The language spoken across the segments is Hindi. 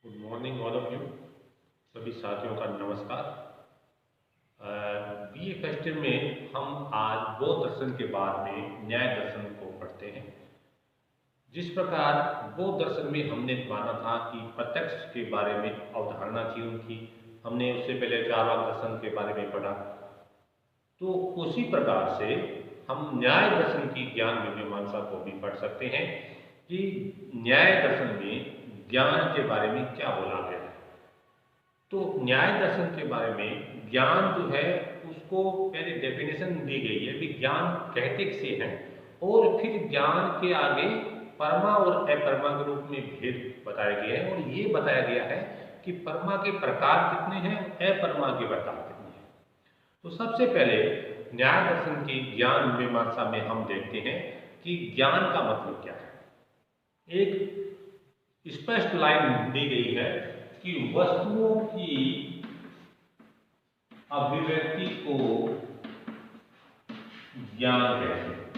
Good morning all of you. सभी साथियों का नमस्कार। बीए फर्स्ट ईयर में हम आज बौद्ध दर्शन के बाद में न्याय दर्शन को पढ़ते हैं। जिस प्रकार बौद्ध दर्शन में हमने माना था कि प्रत्यक्ष के बारे में अवधारणा थी उनकी, हमने उससे पहले चारवाक दर्शन के बारे में पढ़ा। तो उसी प्रकार से हम न्याय दर्शन की ज्ञान मीमांसा को भी पढ़ सकते हैं कि न्याय दर्शन में ज्ञान के बारे में क्या बोला गया है। तो न्याय दर्शन के बारे में ज्ञान जो है उसको पहले डेफिनेशन दी गई है कि ज्ञान कहते किसे हैं, और फिर ज्ञान के आगे परमा और अपरमा के रूप में भेद बताया गया है, और ये बताया गया है कि परमा के प्रकार कितने हैं, अपरमा के प्रकार कितने हैं। तो सबसे पहले न्याय दर्शन की ज्ञान मीमांसा में हम देखते हैं कि ज्ञान का मतलब क्या है। एक स्पष्ट लाइन दी गई है कि वस्तुओं की अभिव्यक्ति को ज्ञान कहते हैं।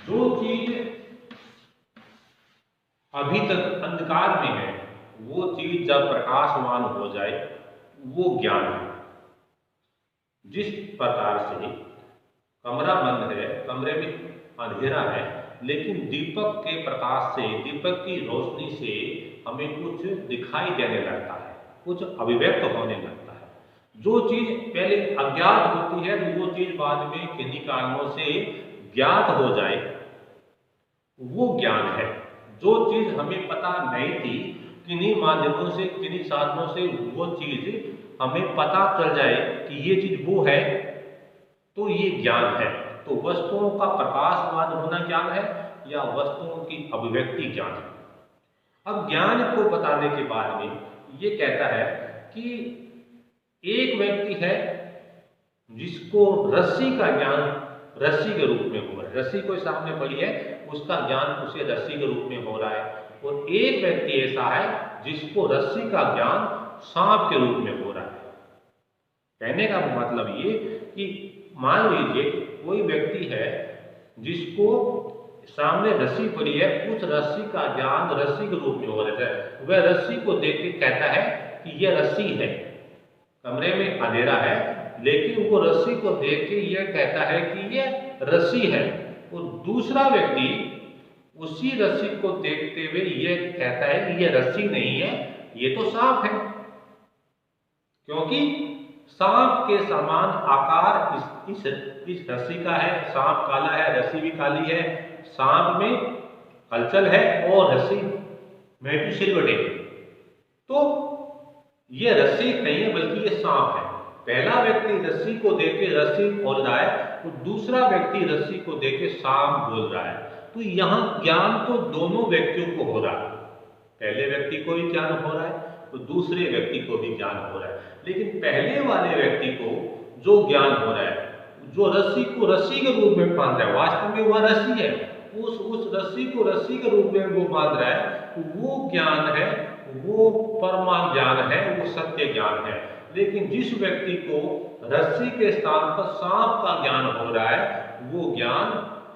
जो चीज अभी तक अंधकार में है वो चीज जब प्रकाशमान हो जाए वो ज्ञान है। जिस प्रकार से कमरा बंद है, कमरे में अंधेरा है, लेकिन दीपक के प्रकाश से, दीपक की रोशनी से हमें कुछ दिखाई देने लगता है, कुछ अभिव्यक्त होने लगता है। जो चीज पहले अज्ञात होती है वो चीज बाद में किन्हीं कारणों से ज्ञात हो जाए वो ज्ञान है। जो चीज हमें पता नहीं थी, किन्हीं माध्यमों से, किन्हीं साधनों से वो चीज हमें पता चल जाए कि ये चीज वो है, तो ये ज्ञान है। तो वस्तुओं का प्रकाशमान होना ज्ञान है या वस्तुओं की अभिव्यक्ति ज्ञान है। अब ज्ञान को बताने के बाद में ये कहता है कि एक व्यक्ति है जिसको रस्सी का ज्ञान रस्सी के रूप में हो रहा है, रस्सी कोई सामने पड़ी है उसका ज्ञान उसे रस्सी के रूप में हो रहा है, और एक व्यक्ति ऐसा है जिसको रस्सी का ज्ञान सांप के रूप में हो रहा है। कहने का मतलब ये कि मान लीजिए कोई व्यक्ति है जिसको सामने रस्सी पड़ी है, उस रस्सी का ज्ञान रस्सी के रूप में हो रहा है। वह रस्सी को देख के कहता है कि यह रस्सी है। कमरे में अंधेरा है लेकिन वो रस्सी को देख के यह कहता है कि यह रस्सी है, और दूसरा व्यक्ति उसी रस्सी को देखते हुए यह कहता है कि यह रस्सी नहीं है, ये तो सांप है। क्योंकि सांप के समान आकार इस रस्सी का है, सांप काला है, रस्सी भी काली है, सांप में हलचल है और रस्सी में भी सिलवटे। तो ये रस्सी नहीं है बल्कि ये सांप है। पहला व्यक्ति रस्सी को देख के रस्सी बोल रहा है, तो दूसरा व्यक्ति रस्सी को देख के सांप बोल रहा है। तो यहां ज्ञान तो दोनों व्यक्तियों को हो रहा है, पहले व्यक्ति को भी ज्ञान हो रहा है तो दूसरे व्यक्ति को भी ज्ञान हो रहा है। लेकिन पहले वाले व्यक्ति को जो ज्ञान हो रहा है, जो रस्सी को रस्सी के रूप में बांध रहा है, वास्तव में वह रस्सी है, उस रस्सी को रस्सी के रूप में वो बांध रहा है, तो वो ज्ञान है, वो परमा ज्ञान है, वो सत्य ज्ञान है। लेकिन जिस व्यक्ति को रस्सी के स्थान पर सांप का ज्ञान हो रहा है वो ज्ञान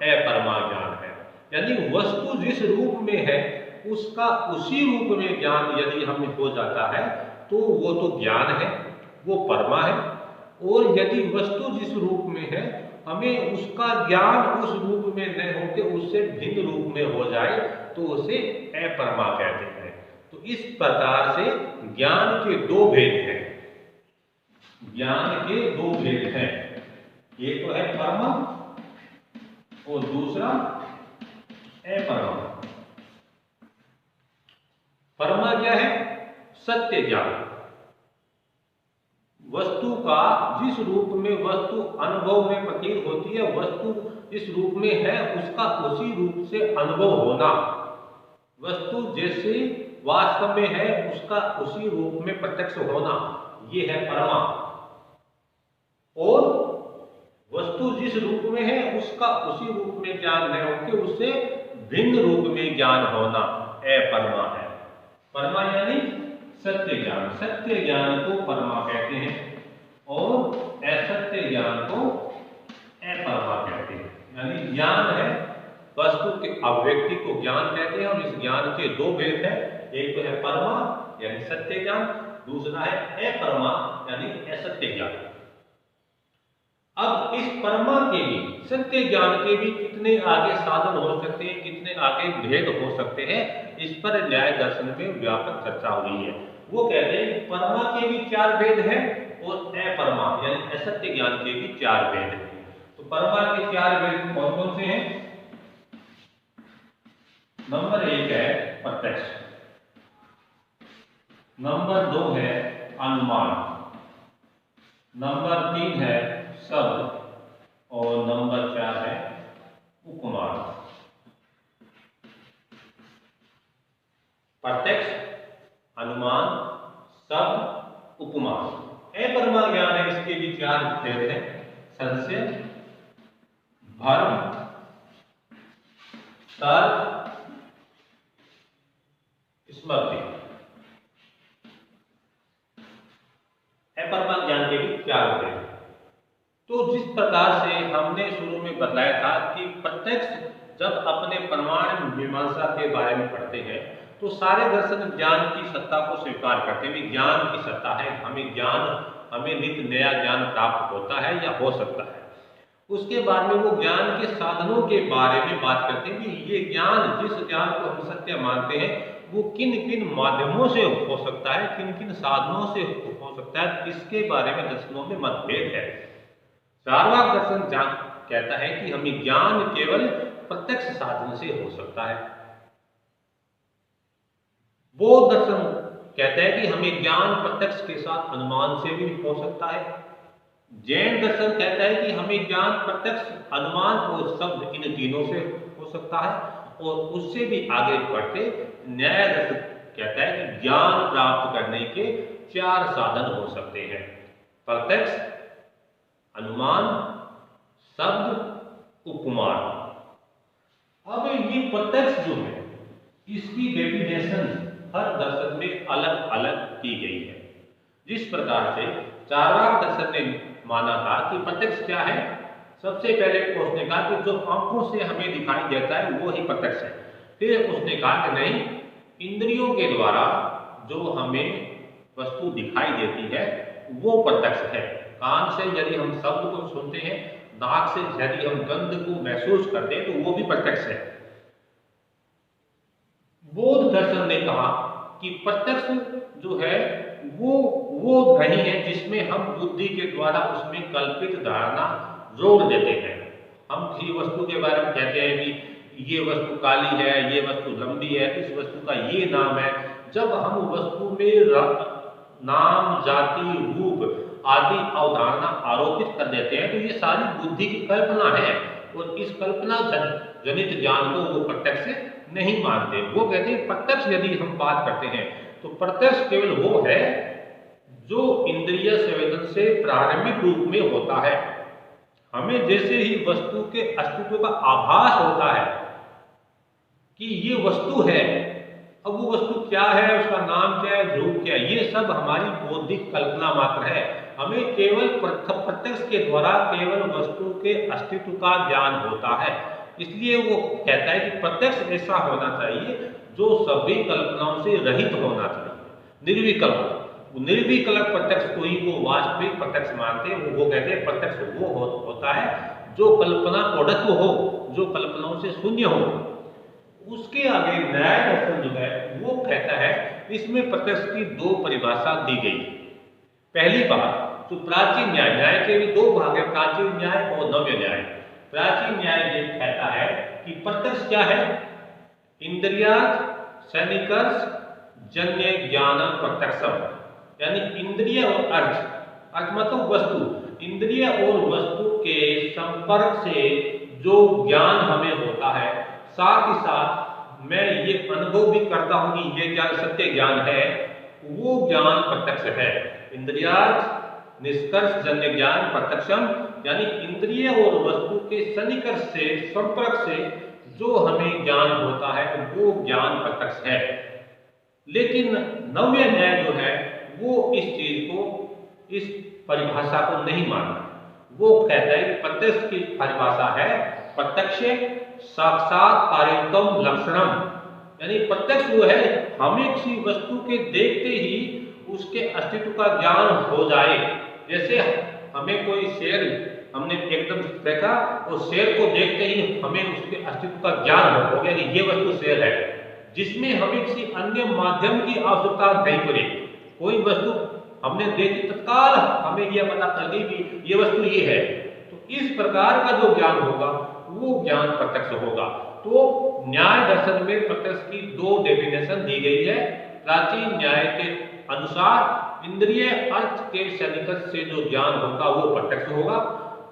अपरमा ज्ञान है। यानी वस्तु जिस रूप में है उसका उसी रूप में ज्ञान यदि हमें हो जाता है तो वो तो ज्ञान है, वो परमा है। और यदि वस्तु जिस रूप में है हमें उसका ज्ञान उस रूप में न होकर उससे भिन्न रूप में हो जाए तो उसे अपरमा कहते हैं। तो इस प्रकार से ज्ञान के दो भेद हैं, ज्ञान के दो भेद हैं, एक तो है परमा और दूसरा अपरमा। परमा क्या है? सत्य ज्ञान। वस्तु का जिस रूप में वस्तु अनुभव में प्रतीत होती है, वस्तु जिस रूप में है उसका उसी रूप से अनुभव होना, वस्तु जैसे वास्तव में है उसका उसी रूप में प्रत्यक्ष होना, ये है परमा। और वस्तु जिस रूप में है उसका उसी रूप में ज्ञान न होकर उससे भिन्न रूप में ज्ञान होना अपरमा है। परमा यानी सत्य ज्ञान, सत्य ज्ञान को परमा कहते हैं और असत्य ज्ञान को अपरमा कहते हैं। यानी ज्ञान है वस्तु के अभिव्यक्ति को ज्ञान कहते हैं और इस ज्ञान के दो भेद हैं। एक तो है परमा यानी सत्य ज्ञान, दूसरा है अपरमा यानी असत्य ज्ञान। अब इस परमा के भी सत्य ज्ञान के भी कितने आगे साधन हो सकते हैं, कितने आगे भेद हो सकते हैं, इस पर न्याय दर्शन में व्यापक चर्चा हुई है। वो कहते हैं कि परमा के भी 4 भेद हैं और अपरमा यानी असत्य ज्ञान के भी 4 भेद हैं। तो परमा के 4 भेद कौन कौन से हैं? नंबर 1 है प्रत्यक्ष, नंबर 2 है अनुमान, नंबर 3 है शब्द और नंबर 4 है उपमान। प्रत्यक्ष, अनुमान, शब्द, उपमान। अपरमा ज्ञान है, इसके भी 4 भेद हैं। संशय, भ्रम, तर्क, स्मृति। अपरमा ज्ञान के भी 4 भेद। तो जिस प्रकार से हमने शुरू में बताया था कि प्रत्यक्ष जब अपने प्रमाण मीमांसा के बारे में पढ़ते हैं तो सारे दर्शन ज्ञान की सत्ता को स्वीकार करते हैं। ज्ञान की सत्ता है, हमें नित्य नया ज्ञान प्राप्त होता है या हो सकता है। उसके बाद में वो ज्ञान के साधनों के बारे में बात करते हैं कि ये ज्ञान, जिस ज्ञान को हम सत्य मानते हैं, वो किन किन माध्यमों से हो सकता है, किन किन साधनों से हो सकता है, इसके बारे में दर्शनों में मतभेद है। चार्वाक दर्शन कहता है कि हमें ज्ञान केवल प्रत्यक्ष साधन से हो सकता है। बौद्ध दर्शन कहता है कि हमें ज्ञान प्रत्यक्ष के साथ अनुमान से भी हो सकता है। जैन दर्शन कहता है कि हमें ज्ञान प्रत्यक्ष, अनुमान और शब्द इन तीनों से हो सकता है। और उससे भी आगे बढ़ते न्याय दर्शन कहता है कि ज्ञान प्राप्त करने के 4 साधन हो सकते हैं: प्रत्यक्ष, अनुमान, शब्द, उपमान। अब ये प्रत्यक्ष जो है, इसकी डेफिनेशन हर दर्शन में अलग अलग की गई है। जिस प्रकार से चार्वाक दर्शन ने माना था कि प्रत्यक्ष क्या है, सबसे पहले उसने कहा कि जो आंखों से हमें दिखाई देता है वो ही प्रत्यक्ष है। फिर उसने कहा कि नहीं, इंद्रियों के द्वारा जो हमें वस्तु दिखाई देती है वो प्रत्यक्ष है। कान से यदि हम शब्द को सुनते हैं, नाक से यदि हम गंध को महसूस करते हैं, तो वो भी प्रत्यक्ष है। बौद्ध दर्शन ने कहा कि प्रत्यक्ष जो है वो नहीं है जिसमें हम बुद्धि के द्वारा उसमें कल्पित धारणा जोड़ देते हैं। हम किसी वस्तु के बारे में कहते हैं कि ये वस्तु काली है, ये वस्तु लंबी है, इस वस्तु का ये नाम है। जब हम वस्तु में नाम, जाति, रूप आदि अवधारणा आरोपित कर देते हैं तो ये सारी बुद्धि की कल्पना है और इस कल्पना जनित ज्ञान को वो प्रत्यक्ष नहीं मानते। वो कहते हैं प्रत्यक्ष यदि हम बात करते हैं तो प्रत्यक्ष केवल वो है जो इंद्रिय संवेदन से प्रारंभिक रूप में होता है। हमें जैसे ही वस्तु के अस्तित्व का आभास होता है कि ये वस्तु है, अब वो वस्तु क्या है, उसका नाम क्या है, रूप क्या है, ये सब हमारी बौद्धिक कल्पना मात्र है। हमें केवल प्रत्यक्ष के द्वारा केवल वस्तु के अस्तित्व का ज्ञान होता है। इसलिए वो कहता है कि प्रत्यक्ष ऐसा होना चाहिए जो सभी कल्पनाओं से रहित होना चाहिए, निर्विकल्प। निर्विकल्प प्रत्यक्ष को ही वो वास्तविक प्रत्यक्ष मानते हैं। वो कहते हैं प्रत्यक्ष वो होता है जो कल्पना पौढ़त्व हो, जो कल्पनाओं से शून्य हो। उसके आगे न्याय दर्शन जो है वो कहता है इसमें प्रत्यक्ष की 2 परिभाषा दी गई। पहली बात तो प्राचीन न्याय के भी 2 भाग है, प्राचीन न्याय और नव्य न्याय। प्राचीन न्याय ये कहता है कि प्रत्यक्ष क्या है, इंद्रियार्थ सन्निकर्ष जन्य ज्ञान प्रत्यक्षम, यानी इंद्रिय और अर्थ मतलब वस्तु, इंद्रिय और वस्तु के संपर्क से जो ज्ञान हमें होता है, साथ ही साथ मैं ये अनुभव भी करता हूं कि ये ज्ञान सत्य ज्ञान है, वो ज्ञान प्रत्यक्ष है। इंद्रियार्थ निष्कर्ष जन्य ज्ञान प्रत्यक्षम, यानी इंद्रिय और वस्तु के सन्निकर्ष से, संपर्क से जो हमें ज्ञान होता है वो ज्ञान प्रत्यक्ष है। लेकिन नव्य न्याय जो है वो इस चीज को, इस परिभाषा को नहीं मानता। वो कहता है कि प्रत्यक्ष की परिभाषा है प्रत्यक्ष साक्षात कार्यतम लक्षणम, यानी प्रत्यक्ष वो है हमें किसी वस्तु के देखते ही उसके अस्तित्व का ज्ञान हो जाए। जैसे हमें कोई शेर हमने एकदम देखा और शेर को देखते ही हमें उसके अस्तित्व का ज्ञान हो गया कि ये वस्तु शेर है, जिसमें हमें किसी अन्य माध्यम की आवश्यकता नहीं पड़ी। कोई वस्तु हमने देखी तत्काल हमें यह पता चल गई कि ये वस्तु ये है। तो इस प्रकार का जो ज्ञान होगा वो ज्ञान प्रत्यक्ष होगा। तो न्याय दर्शन में प्रत्यक्ष की दो डेफिनेशन दी गई है। प्राचीन न्याय के अनुसार इंद्रिय अर्थ के सन्निकट से जो ज्ञान होगा वो प्रत्यक्ष होगा,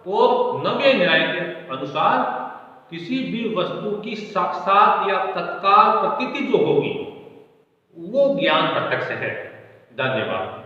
और नव्य न्याय के अनुसार किसी भी वस्तु की साक्षात या तत्काल प्रतीति जो होगी वो ज्ञान प्रत्यक्ष है। धन्यवाद।